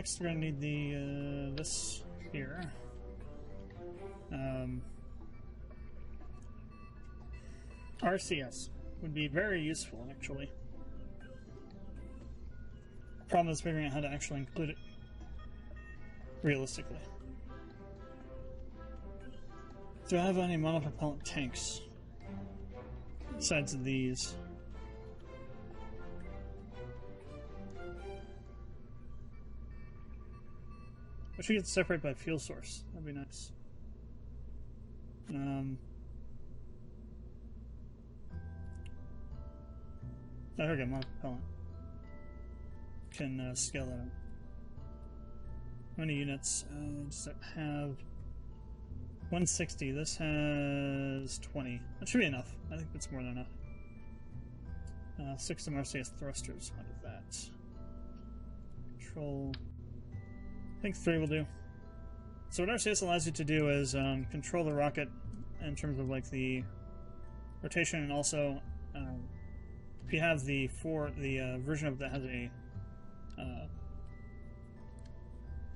next we're going to need the this here. RCS would be very useful, actually. Problem is figuring out how to actually include it realistically. Do I have any monopropellant tanks besides these? Wish we could separate by fuel source. That'd be nice. I heard a monopropellant. Can scale that up. How many units does it have? 160. This has 20. That should be enough. I think that's more than enough. 6 RCS thrusters. How does that? Control. I think 3 will do. So what RCS allows you to do is control the rocket in terms of like the rotation, and also if you have the version of it that has a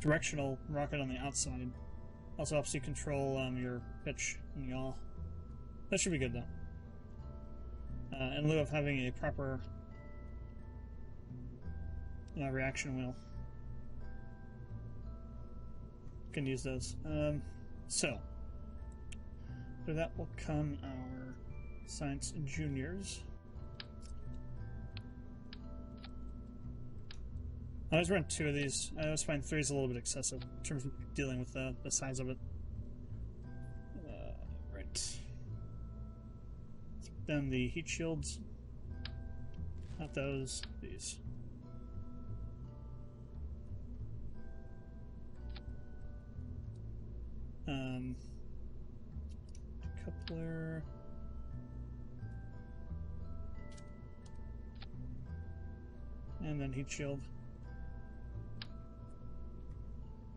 directional rocket on the outside, also helps you control your pitch and yaw. That should be good though. In lieu of having a proper reaction wheel. Can use those. So after that will come our science juniors. I always run 2 of these. I always find 3 is a little bit excessive in terms of dealing with the size of it. Right. Then the heat shields. Not those. These. Coupler. And then heat shield.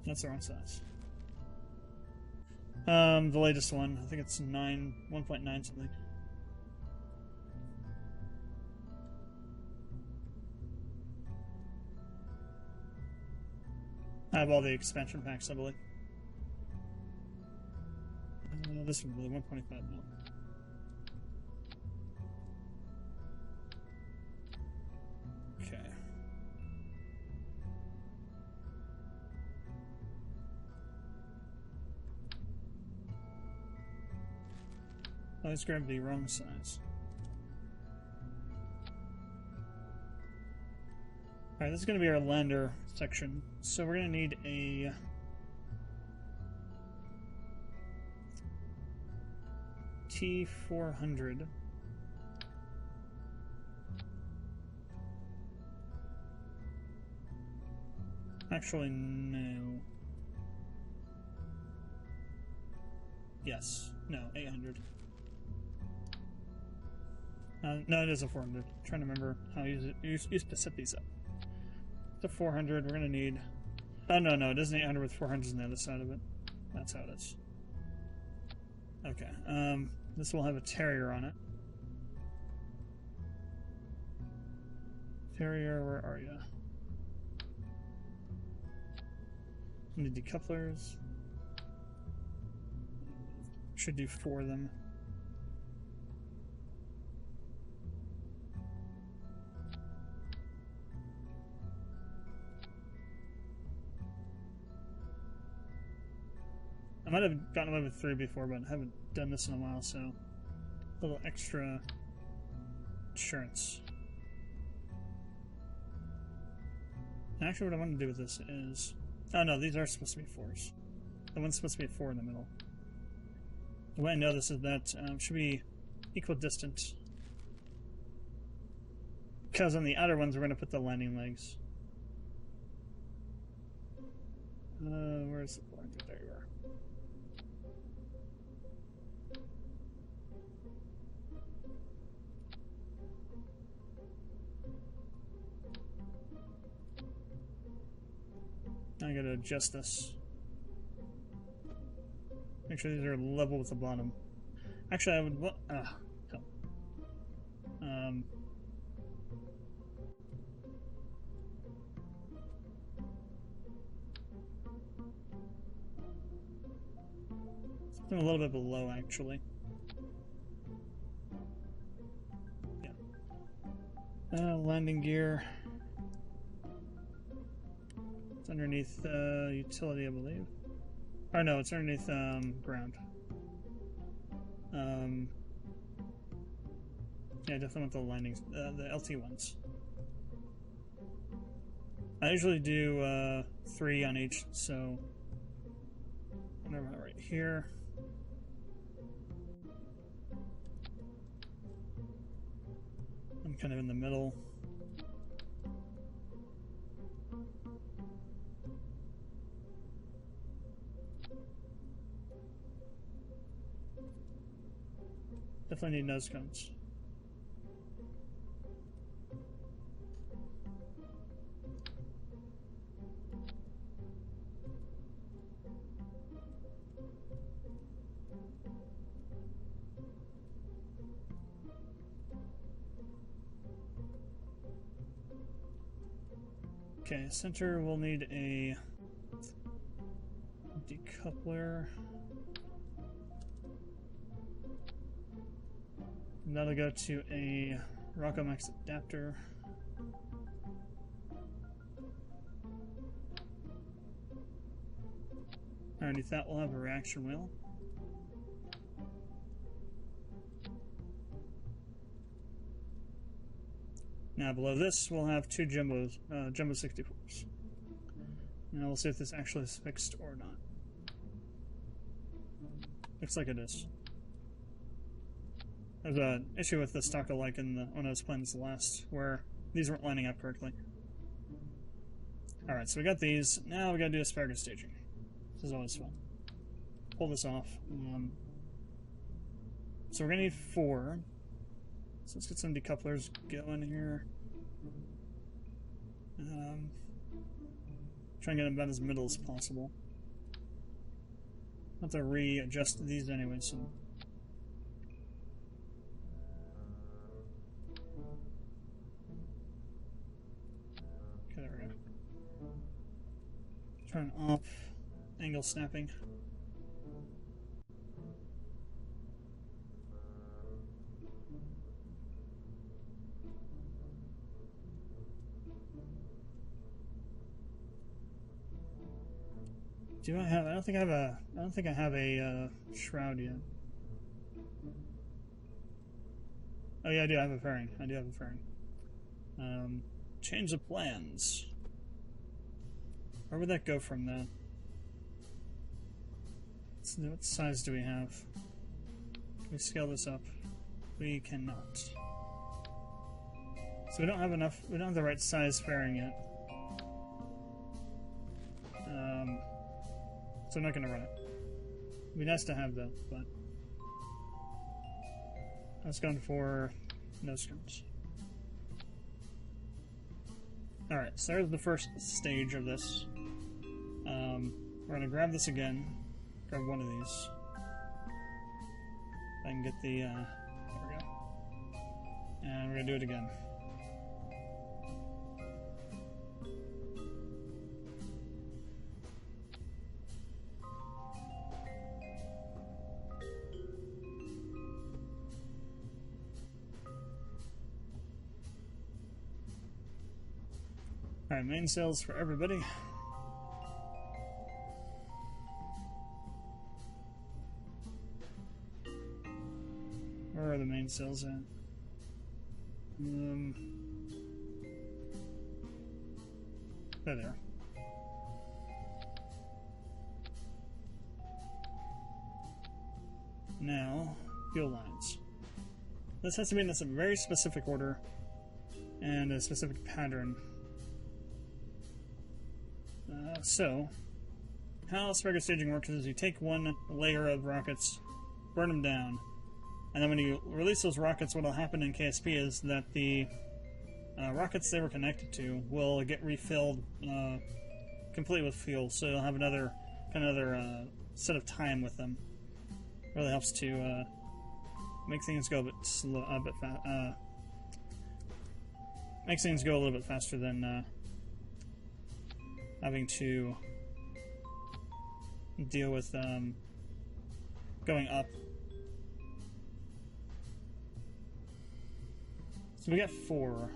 That's the wrong size. The latest one, I think it's 1.9 something. I have all the expansion packs, I believe. This one really 125 mil. Okay. Oh, let's grab the wrong size. Alright, this is going to be our lander section. So we're going to need a T400. Actually, no. Yes. No, 800. No, it is a 400. I'm trying to remember how I used to set these up. The 400, we're going to need... Oh, no, it is an 800 with 400s on the other side of it. That's how it is. Okay, this will have a Terrier on it. Terrier, where are you? Need decouplers. Should do 4 of them. I might have gotten away with 3 before, but I haven't done this in a while, so a little extra insurance. Actually, what I want to do with this is... Oh no, these are supposed to be 4s. The one's supposed to be a 4 in the middle. The way I know this is that it should be equidistant. Because on the outer ones, we're going to put the landing legs. Where's the 400? There you are. I gotta adjust this. Make sure these are level with the bottom. Actually, I would want. Hell. I'm a little bit below, actually. Yeah. Landing gear. It's underneath utility, I believe. Or no, it's underneath ground. Yeah, definitely want the landings, the LT ones. I usually do 3 on each, so what about right here? I'm kind of in the middle. Definitely need nose cones. Okay, center will need a decoupler. That'll go to a Rockomax adapter. Underneath that we'll have a reaction wheel. Now below this we'll have 2 Jumbo 64s. Now we'll see if this actually is fixed or not. Looks like it is. There's an issue with the stock alike in when I was playing this last, where these weren't lining up correctly. Alright, so we got these. Now we gotta do asparagus staging. This is always fun. Pull this off. So we're gonna need 4. So let's get some decouplers going here. Try and get them about as middle as possible. I'll have to readjust these anyway, so. Okay, there we go. Turn off angle snapping. Do I have? I don't think I have a shroud yet. Oh yeah, I do have a fairing. I do have a fairing. Change of plans. Where would that go from then? What size do we have? Can we scale this up? We cannot. So we don't have enough. We don't have the right size fairing yet. So I'm not going to run it. It'd be nice to have though, but I was going for nose cones. Alright, so there's the first stage of this. We're going to grab this again. Grab one of these. If I can get the, there we go. And we're going to do it again. Alright, main sails for everybody. Where are the main sails at? There they are. Now, fuel lines. This has to be in a very specific order and a specific pattern. So, how asparagus staging works is you take one layer of rockets, burn them down, and then when you release those rockets, what will happen in KSP is that the rockets they were connected to will get refilled complete with fuel, so you'll have another set of time with them. Really helps to make things go a bit slow, makes things go a little bit faster than having to deal with going up. So we got 4.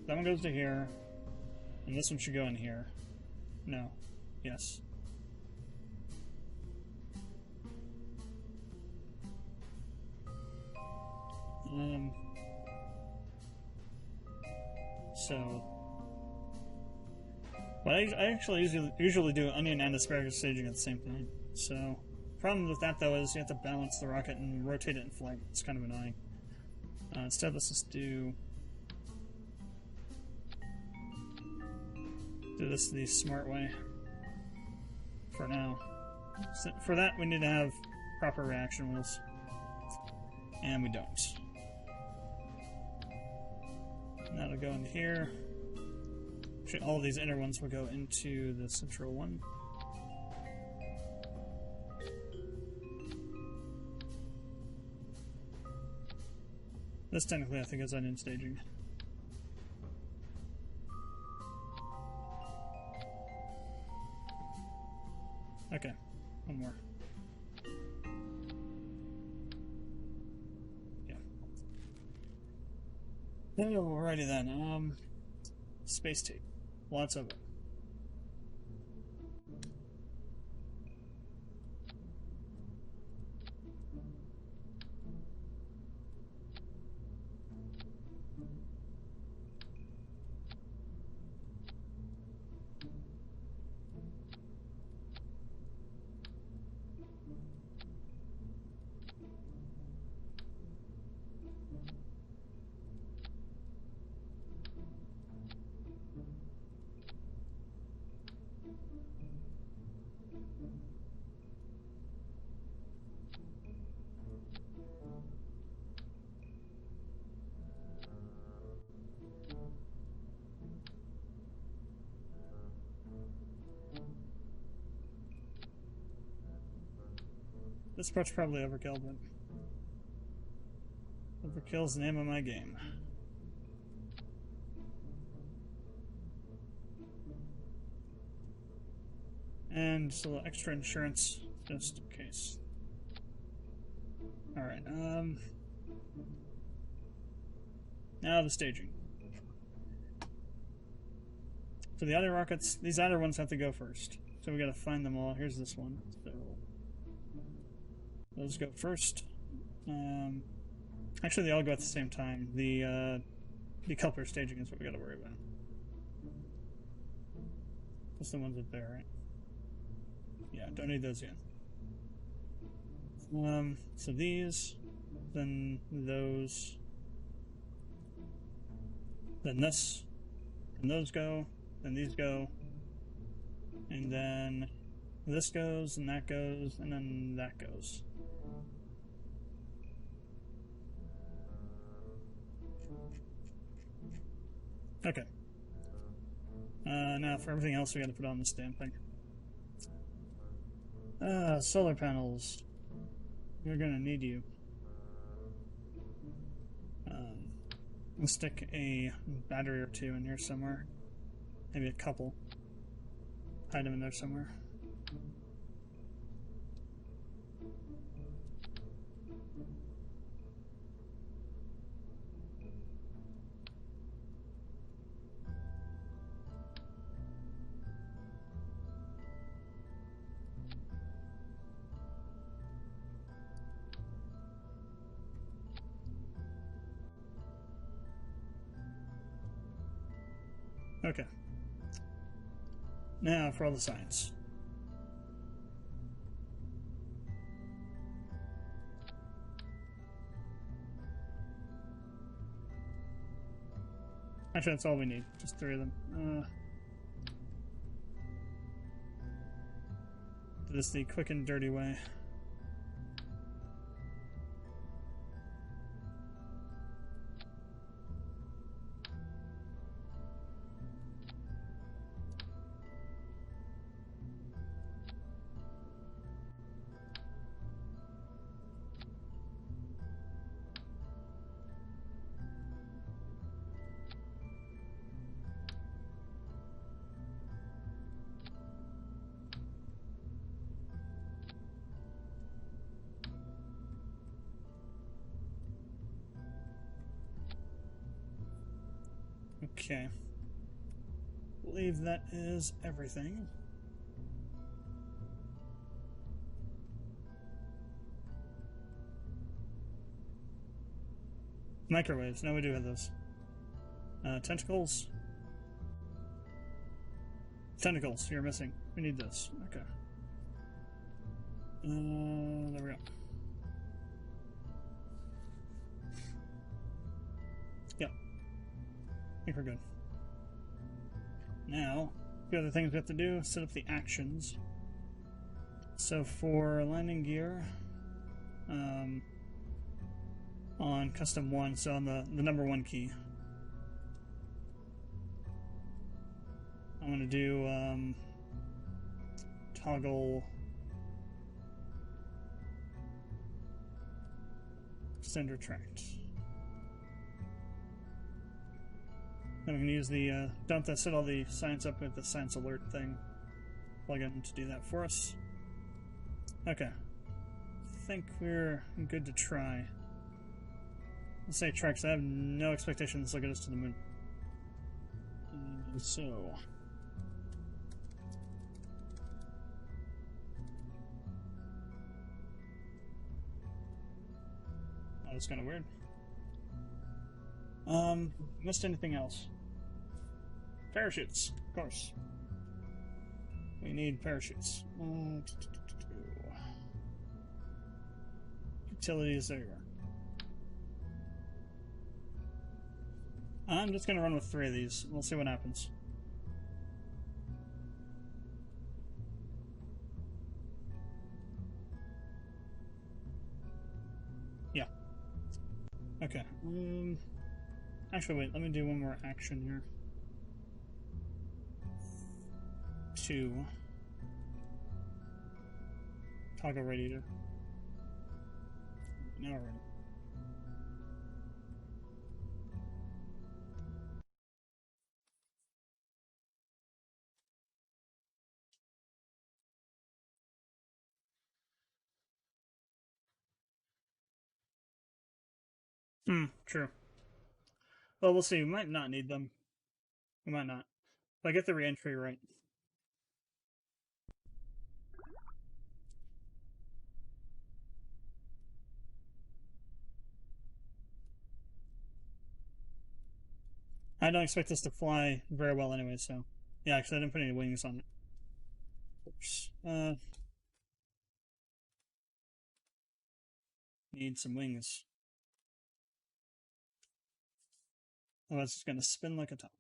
That one goes to here, and this one should go in here. No. Yes. So, but I actually usually do onion and asparagus staging at the same time. So, problem with that though is you have to balance the rocket and rotate it in flight. It's kind of annoying. Instead, let's just do this the smart way for now. So for that, we need to have proper reaction wheels, and we don't. And that'll go in here. Actually, all of these inner ones will go into the central one. This technically, I think, is onion staging. Okay, one more. Yeah. Alrighty then. Space tape. Lots of it. This part's probably overkill, but overkill's the name of my game. And just a little extra insurance, just in case. Alright, now the staging. So the other rockets, these other ones have to go first. So we gotta find them all. Here's this one. So those go first. Actually, they all go at the same time. The decoupler staging is what we gotta worry about. That's the ones up there, right? Yeah, don't need those yet. So these, then those, then this, and those go, then these go, and then this goes, and that goes, and then that goes. Okay. Now for everything else we gotta put on the stamping. Solar panels. We're gonna need you. We'll stick a battery or two in here somewhere. Maybe a couple. Hide them in there somewhere. Okay. Now for all the science. Actually, that's all we need. Just 3 of them. Do this the quick and dirty way. Okay. I believe that is everything. Microwaves. No, we do have those. Tentacles. Tentacles. You're missing. We need those. Okay. There we go. Yep. I think we're good. Now, the other things we have to do, set up the actions. So for landing gear, on custom 1, so on the number 1 key, I'm going to do toggle send retract. Then we can use the don't have to set all the science up with the science alert thing plugin to do that for us. Okay, I think we're good to try. Let's say try, because I have no expectation this will get us to the moon. So that was kind of weird. Missed anything else? Parachutes, of course. We need parachutes. Utilities, there you are. I'm just gonna run with 3 of these. We'll see what happens. Yeah. Okay. Actually, wait. Let me do one more action here. 2. Toggle radiator. Now we're ready. True. Well, we'll see. We might not need them. We might not. If I get the re-entry right. I don't expect this to fly very well anyway, so... Yeah, actually I didn't put any wings on it. Oops. Need some wings. Otherwise it's gonna spin like a top.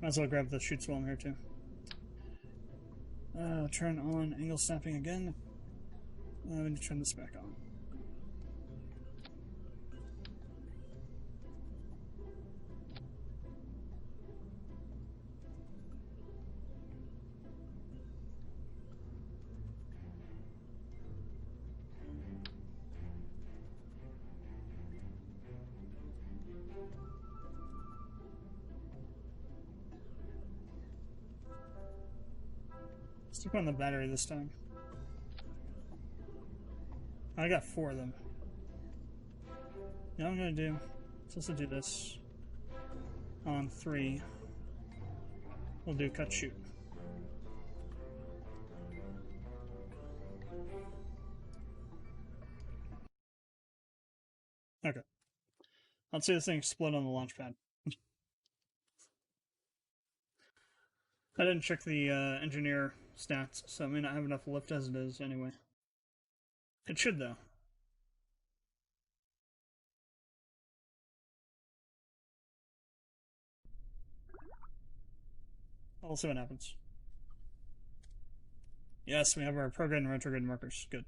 Might as well grab the shoots while I'm here too. Turn on angle snapping again. I need to turn this back on. Stick on the battery this time. I got 4 of them. Now I'm gonna do, let's also do this on 3. We'll do cut shoot. Okay. Let's see this thing explode on the launch pad. I didn't check the engineer stats, so I may not have enough lift as it is anyway. It should, though. We'll see what happens. Yes, we have our prograde and retrograde markers. Good.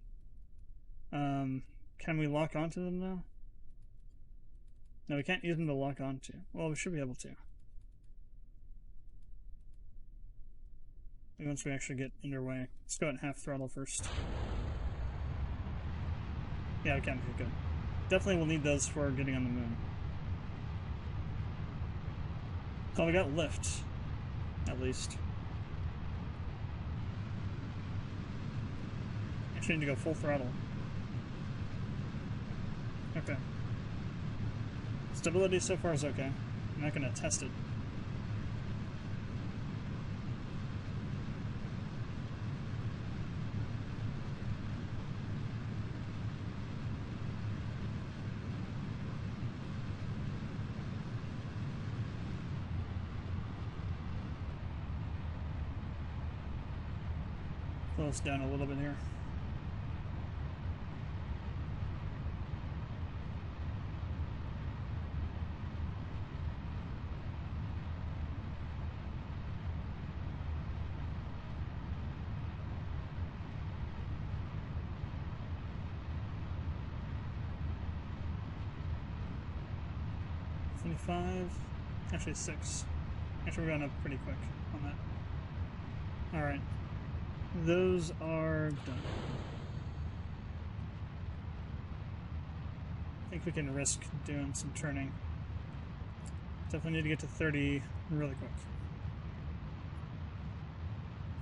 Can we lock onto them now? No, we can't use them to lock onto. Well, we should be able to. Maybe once we actually get underway. Let's go at half throttle first. Yeah, we can. Okay, good. Definitely will need those for getting on the moon. Oh, we got lift. At least. Actually need to go full throttle. Okay. Stability so far is okay. I'm not going to test it. Slow us down a little bit here. Actually 6. Actually, we're going up pretty quick on that. Alright. Those are done. I think we can risk doing some turning. Definitely need to get to 30 really quick.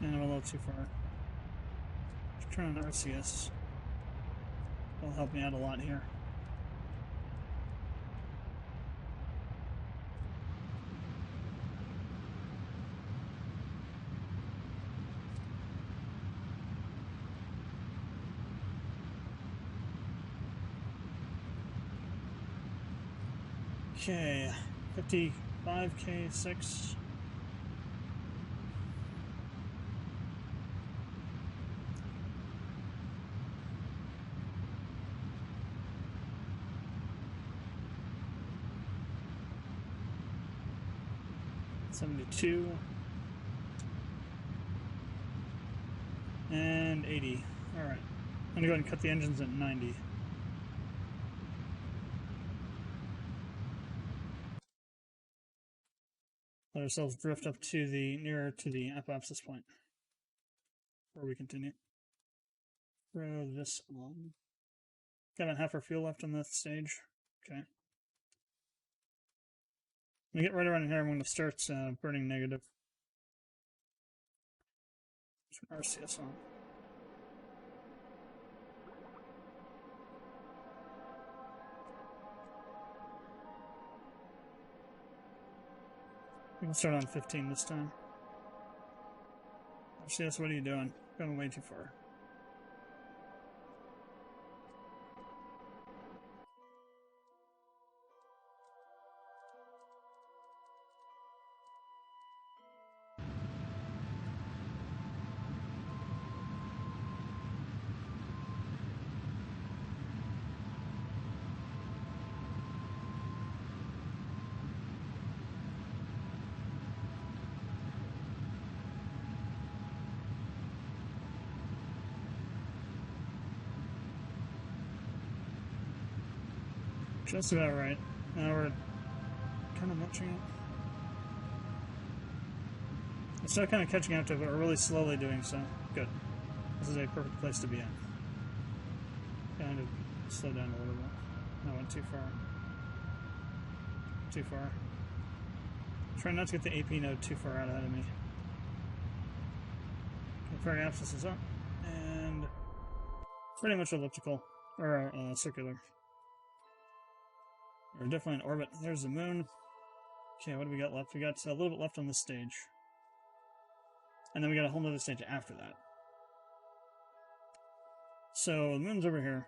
And I'm a little too far. Just turn on RCS. That'll help me out a lot here. Okay, 55k 6. $72 and 80. All right, I'm gonna go ahead and cut the engines at 90. Let ourselves drift up to the nearer to the apoapsis point before we continue. Throw this on. Got about half our fuel left on this stage. Okay. When we get right around here, I'm going to start burning negative. Turn RCS on. We can start on 15 this time. RCS, what are you doing? Going way too far. Just about right. Now we're kind of matching it. We're still kind of catching up to it, but we're really slowly doing so. Good. This is a perfect place to be at. Kind of slow down a little bit. I went too far. Too far. Try not to get the AP node too far out ahead of me. Comparing abscess is up, and pretty much elliptical, or circular. We're definitely in orbit. There's the moon. Okay, what do we got left? We got a little bit left on this stage. And then we got a whole nother stage after that. So, the moon's over here.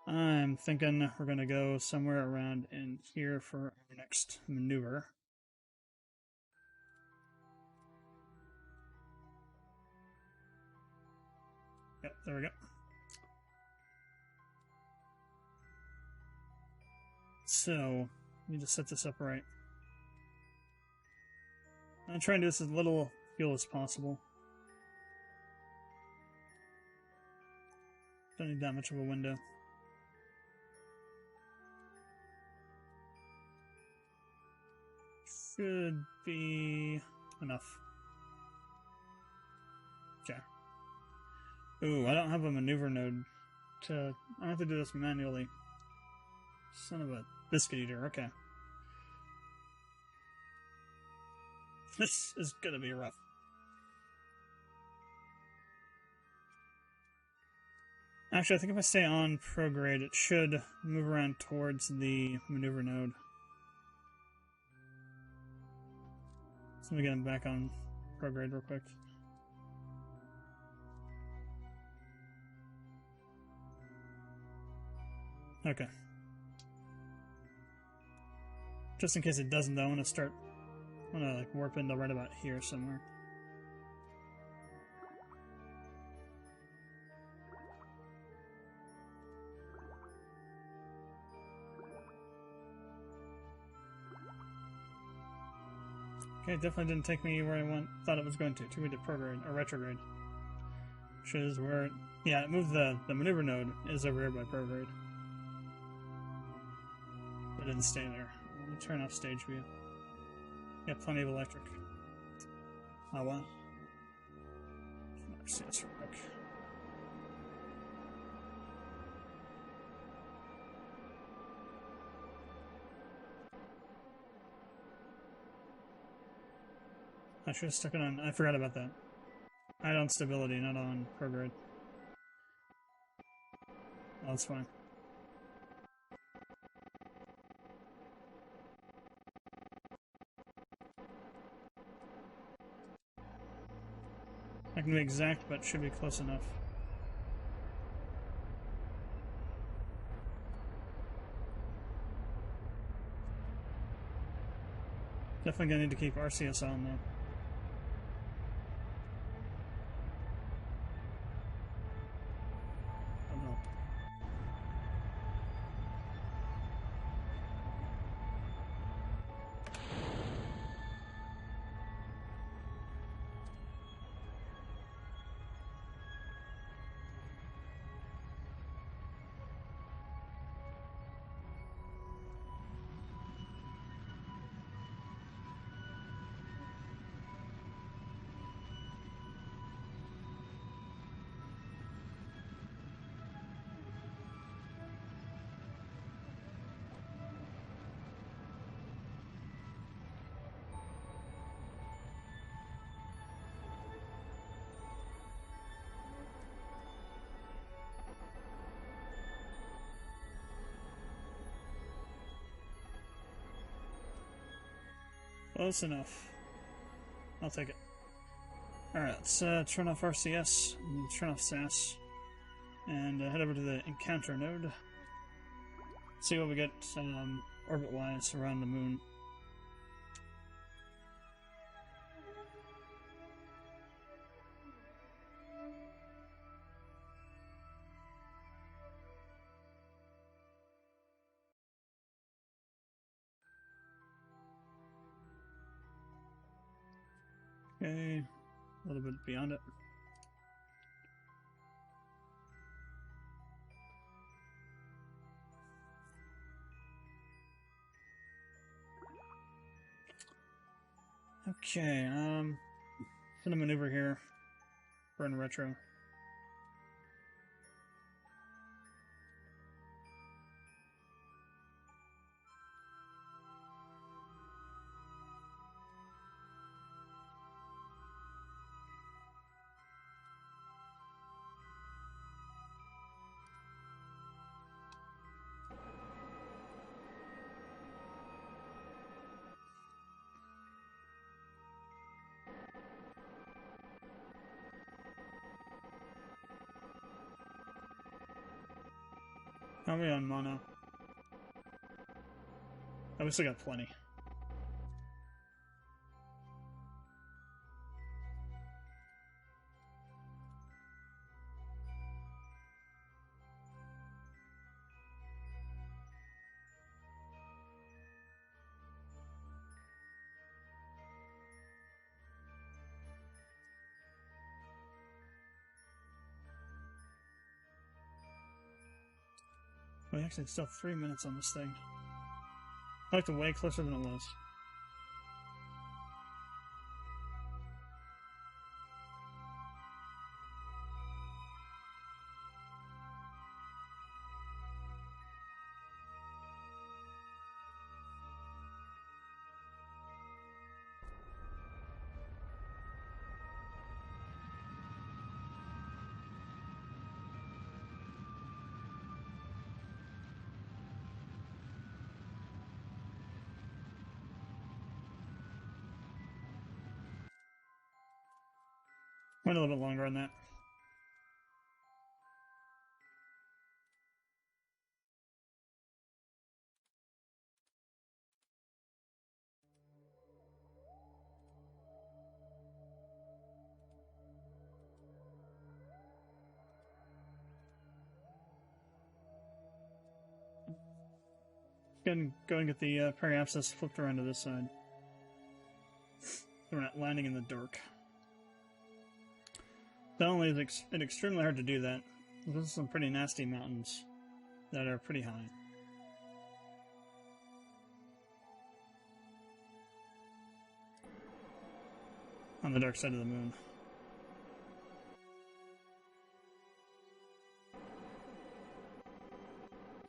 I'm thinking we're going to go somewhere around in here for our next maneuver. Yep, there we go. So, let me just set this up right. I'm trying to do this as little fuel as possible. Don't need that much of a window. Should be enough. Okay. Ooh, I don't have a maneuver node to... I have to do this manually. Son of a biscuit eater, okay. This is gonna be rough. Actually, I think if I stay on prograde, it should move around towards the maneuver node. So let me get him back on prograde real quick. Okay. Just in case it doesn't, though, I'm gonna like warp into right about here somewhere. Okay, it definitely didn't take me where I thought it was going to. It took me to prograde, or retrograde. Which is where, yeah, it moved the maneuver node is over here by prograde. It didn't stay there. Let me turn off stage view. Got plenty of electric. Oh well. RCS Remake. I should have stuck it on. I forgot about that. I had on stability, not on prograde. Oh, that's fine. Not gonna be exact, but should be close enough. Definitely gonna need to keep RCS on though. Close enough. I'll take it. Alright, let's turn off RCS, and turn off SAS, and head over to the encounter node. See what we get orbit-wise around the moon. Okay, a little bit beyond it. Okay, gonna maneuver here. Burn retro. How are we on mono? Oh, we still got plenty. Well, actually, it's still 3 minutes on this thing. I like it way closer than it was. Went a little bit longer on that. Go and get the periapsis flipped around to this side. So we're not landing in the dark. Not only is it extremely hard to do that, there's some pretty nasty mountains that are pretty high. On the dark side of the moon.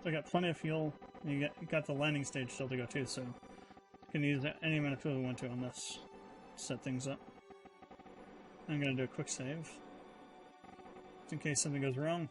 So I got plenty of fuel. You got the landing stage still to go too, so you can use any amount of fuel you want to on this. Set things up. I'm gonna do a quick save. Just in case something goes wrong.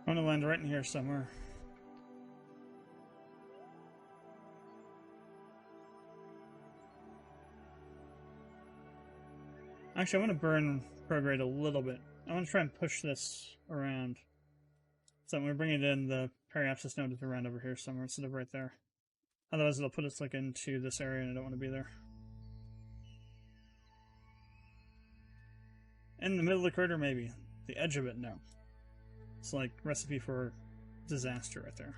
I'm gonna land right in here somewhere. Actually, I want to burn prograde a little bit. I want to try and push this around. So when we bring it in, the periapsis node is around over here somewhere instead of right there. Otherwise, it'll put us like into this area, and I don't want to be there. In the middle of the crater, maybe. The edge of it, no. It's like recipe for disaster right there.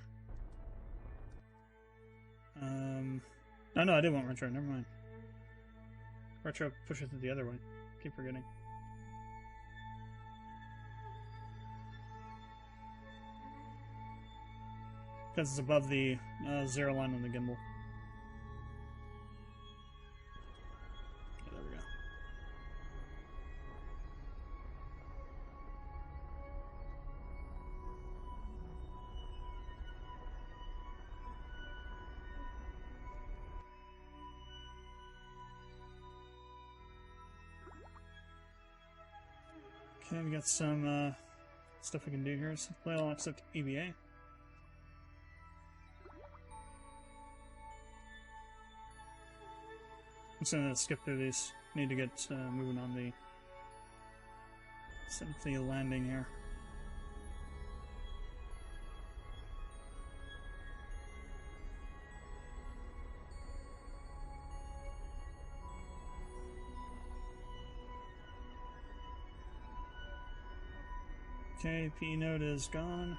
Oh no, I did want retro, never mind. Retro pushes it the other way. Keep forgetting. Because it's above the 0 line on the gimbal. Okay, there we go. Okay, we got some stuff we can do here. So play all except EVA. I'm just gonna skip through these. Need to get moving on the simply landing here. Okay, P node is gone.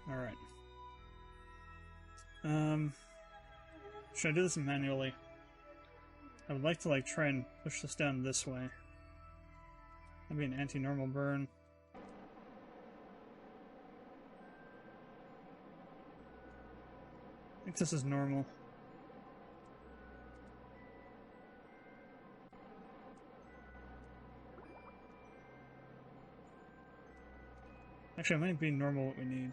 Alright. Should I do this manually? I would like to like try and push this down this way. That'd be an anti-normal burn. I think this is normal. Actually, it might be normal what we need.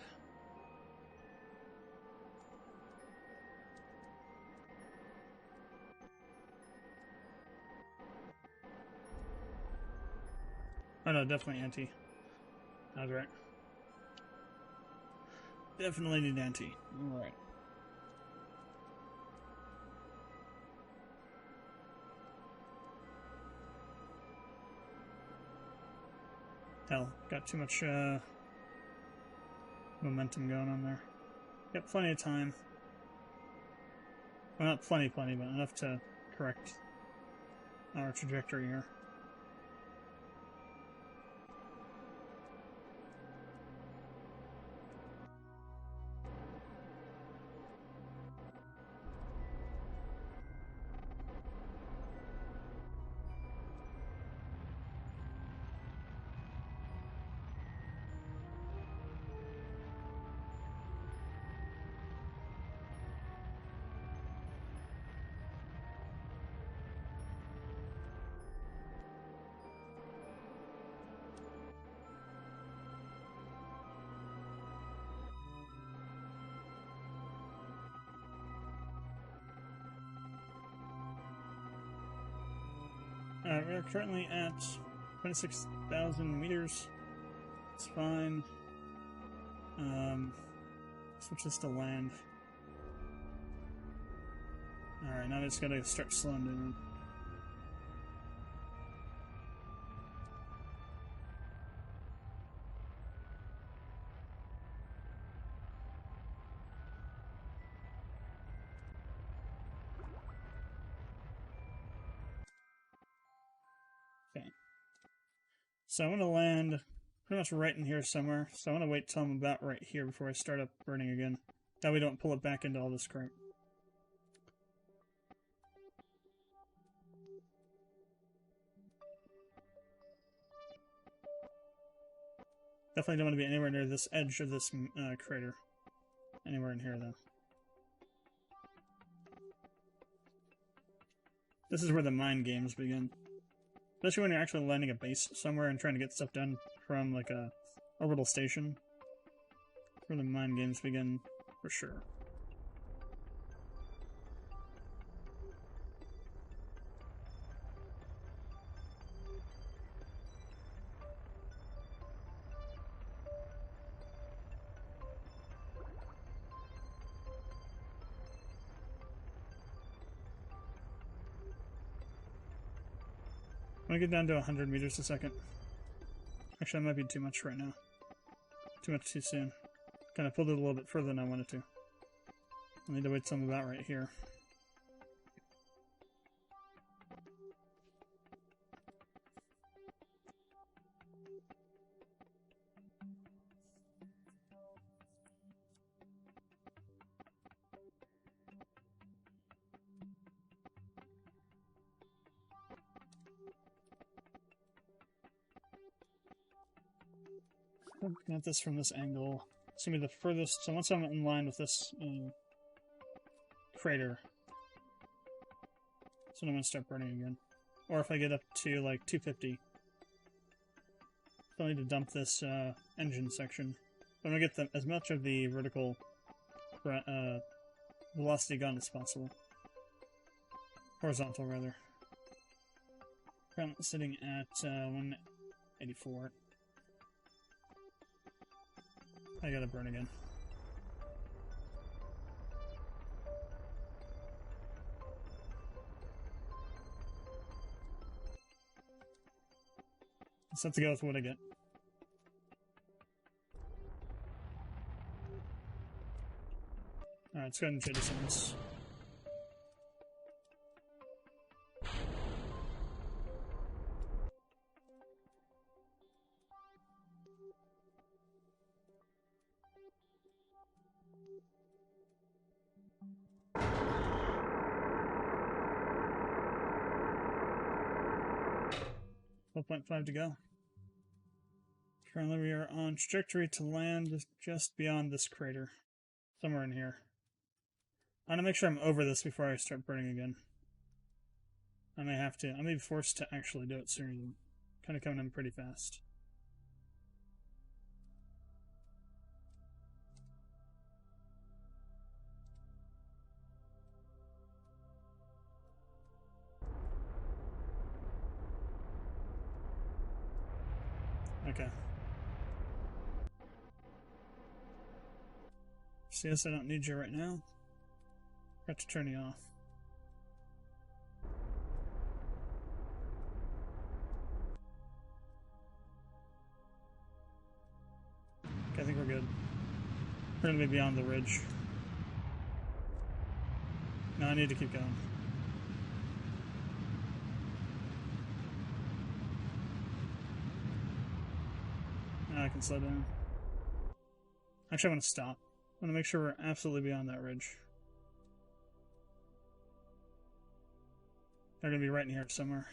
Oh no, definitely anti. I was right. Definitely need anti. Alright. Hell, got too much momentum going on there. Got plenty of time. Well, not plenty, but enough to correct our trajectory here. We're currently at 26,000 meters. It's fine. Switch this to land. Alright, now I just gotta start slowing down. Okay. So I'm gonna land pretty much right in here somewhere. So I'm gonna wait till I'm about right here before I start up burning again. That way we don't pull it back into all this crap. Definitely don't want to be anywhere near this edge of this crater. Anywhere in here, though. This is where the mind games begin. Especially when you're actually landing a base somewhere and trying to get stuff done from, like, a orbital station. That's where the mind games begin, for sure. I'm gonna get down to 100 meters a second. Actually, that might be too much right now. Too much too soon. Kind of pulled it a little bit further than I wanted to. I need to wait till I'm about right here. Looking at this from this angle, it's gonna be the furthest. So once I'm in line with this crater, that's when I'm gonna start burning again. Or if I get up to like 250, I'll need to dump this engine section. But I'm gonna get as much of the vertical velocity gone as possible. Horizontal, rather. Currently sitting at 184. I gotta burn again. Let's have to go with what I get. Alright, let's go ahead and trade this on this. .5 to go. Currently we are on trajectory to land just beyond this crater. Somewhere in here. I want to make sure I'm over this before I start burning again. I may have to. I may be forced to actually do it soon. Kind of coming in pretty fast. Okay. CS, I don't need you right now. Got to turn you off. Okay, I think we're good. We're gonna be beyond the ridge. No, I need to keep going. Now I can slow down. Actually, I want to stop. I want to make sure we're absolutely beyond that ridge. They're going to be right in here somewhere.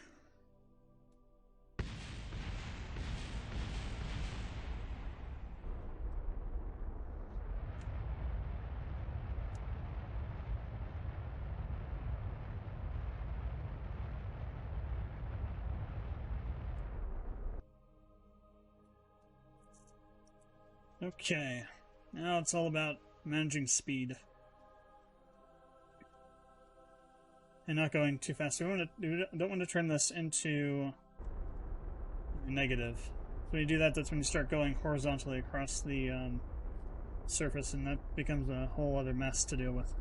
Okay, now it's all about managing speed. and not going too fast. We don't want to turn this into negative. So when you do that, that's when you start going horizontally across the surface, and that becomes a whole other mess to deal with.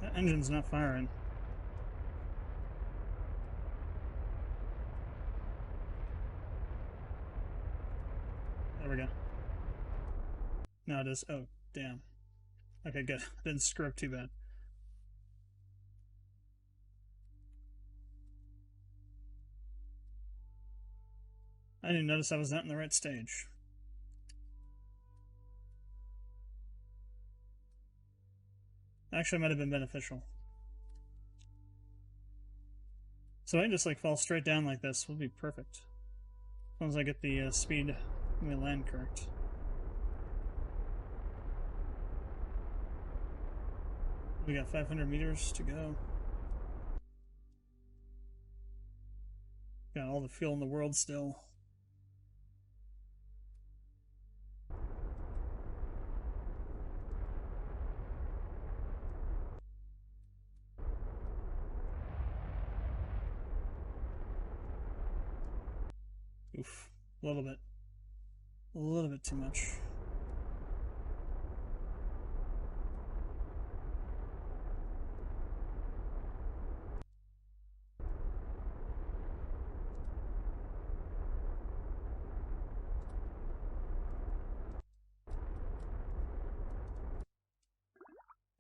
That engine's not firing. There we go. Now it is. Oh, damn. Okay, good. Didn't screw up too bad. I didn't notice I was not in the right stage. Actually, it might have been beneficial. So I can just like fall straight down like this. Will be perfect. As long as I get the speed when we land correct. We got 500 meters to go. Got all the fuel in the world still. Oof. A little bit. A little bit too much.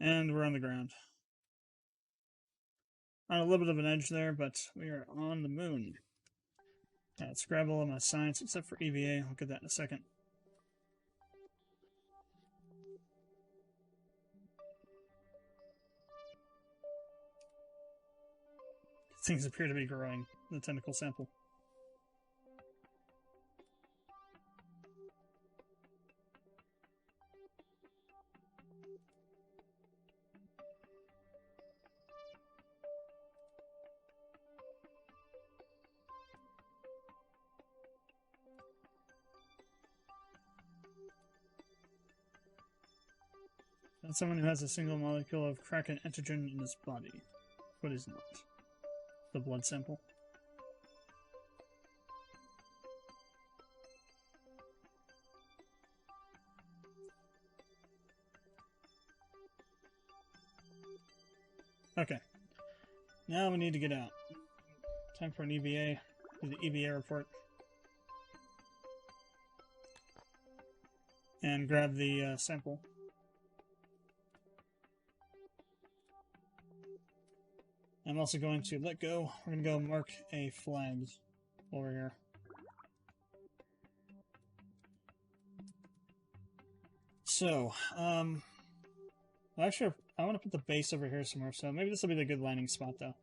And we're on the ground. On a little bit of an edge there, but we are on the moon. Let's grab all of my science except for EVA. I'll get that in a second. Things appear to be growing in the tentacle sample. That's someone who has a single molecule of Kraken antigen in his body. What is not? The blood sample. Okay. Now we need to get out. Time for an EVA. Do the EVA report. And grab the sample. I'm also going to let go. We're going to go mark a flag over here. So, actually, I want to put the base over here somewhere, so maybe this will be the good landing spot, though.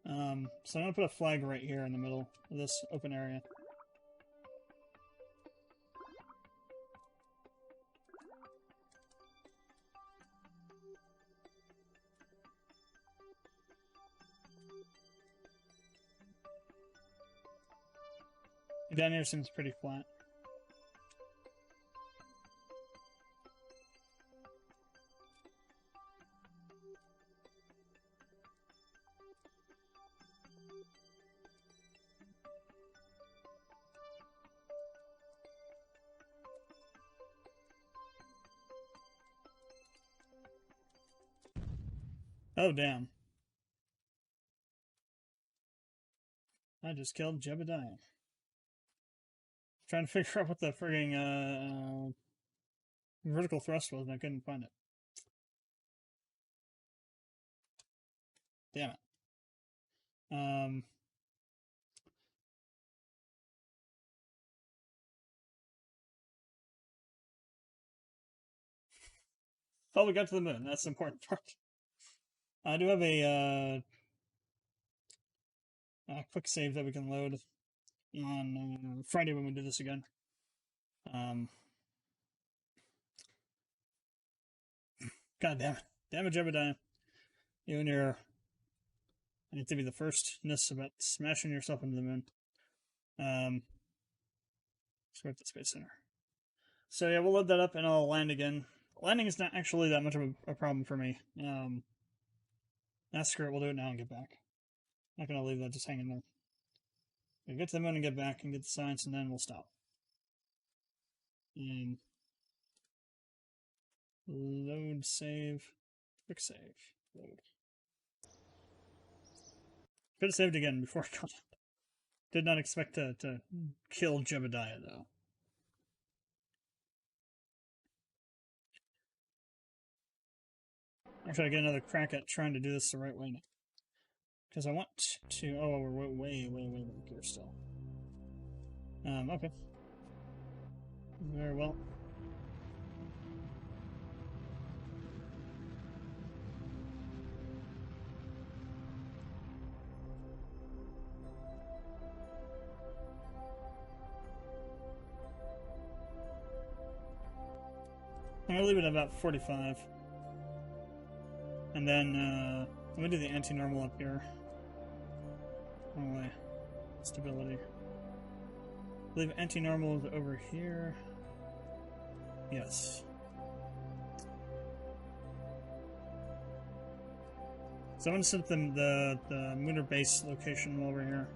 So I'm going to put a flag right here in the middle of this open area. Down here seems pretty flat. Oh, damn. I just killed Jebediah. Trying to figure out what the frigging vertical thrust was, and I couldn't find it. Damn it. Oh, we got to the moon. That's the important part. I do have a quick save that we can load on Friday when we do this again. God damn it. Damn it, Jebediah. You and your... I need to be the firstness about smashing yourself into the moon. So we're at the Space Center. So yeah, we'll load that up and I'll land again. Landing is not actually that much of a problem for me. Screw it, we'll do it now and get back. Not gonna leave that just hanging there. We'll get to the moon and get back and get the science, and then we'll stop. Load, save, quick save, load. Could have saved again before I got it. Did not expect to kill Jebediah, though. I'll try to get another crack at trying to do this the right way now. Because I want to... Oh, we're way back here still. Okay. Very well. I'm going to leave it at about 45. And then, I'm going to do the anti-normal up here. Wrong way. Stability. Leave anti-normal over here. Yes. So I'm going to set the lunar base location over here.